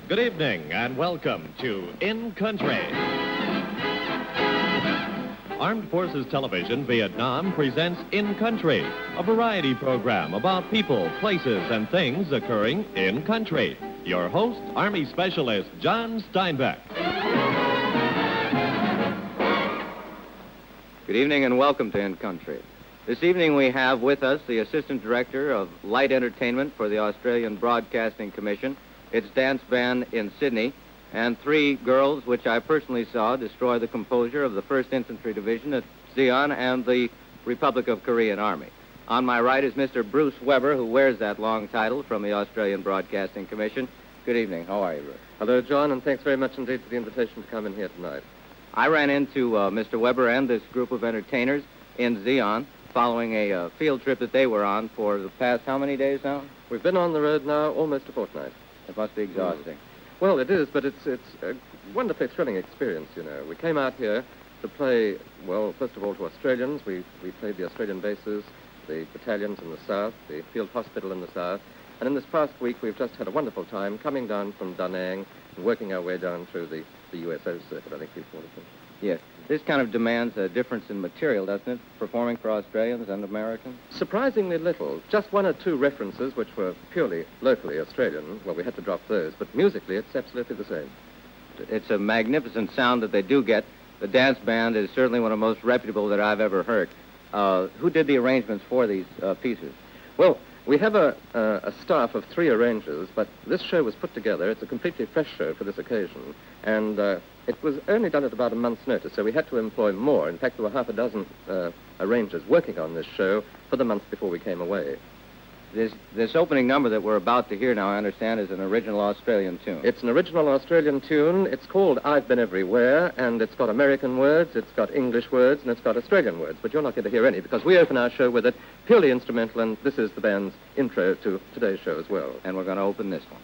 Good evening and welcome to In Country. Armed Forces Television Vietnam presents In Country, a variety program about people, places, and things occurring in country. Your host, Army Specialist John Steinbeck. Good evening and welcome to In Country. This evening we have with us the Assistant Director of Light Entertainment for the Australian Broadcasting Commission, its dance band in Sydney, and three girls which I personally saw destroy the composure of the 1st Infantry Division at Zeeon and the Republic of Korean Army. On my right is Mr. Bruce Weber, who wears that long title from the Australian Broadcasting Commission. Good evening. How are you, Bruce? Hello, John, and thanks very much indeed for the invitation to come in here tonight. I ran into Mr. Weber and this group of entertainers in Zeeon following a field trip that they were on for the past how many days now? We've been on the road now almost a fortnight. It must be exhausting. Well, it is, but it's a wonderfully thrilling experience, you know. We came out here to play, well, first of all, to Australians. We played the Australian bases, the battalions in the south, the field hospital in the south. And in this past week, we've just had a wonderful time coming down from Da Nang and working our way down through the USO circuit, I think you've called it. Yes. This kind of demands a difference in material, doesn't it, performing for Australians and Americans? Surprisingly little. Just one or two references which were purely locally Australian. Well, we had to drop those, but musically it's absolutely the same. It's a magnificent sound that they do get. The dance band is certainly one of the most reputable that I've ever heard. Who did the arrangements for these pieces? Well, we have a staff of 3 arrangers, but this show was put together. It's a completely fresh show for this occasion, and it was only done at about a month's notice, so we had to employ more. In fact, there were half a dozen arrangers working on this show for the month before we came away. This opening number that we're about to hear now, I understand, is an original Australian tune. It's an original Australian tune. It's called I've Been Everywhere, and it's got American words, it's got English words, and it's got Australian words, but you're not going to hear any, because we open our show with it purely instrumental, and this is the band's intro to today's show as well. And we're going to open this one.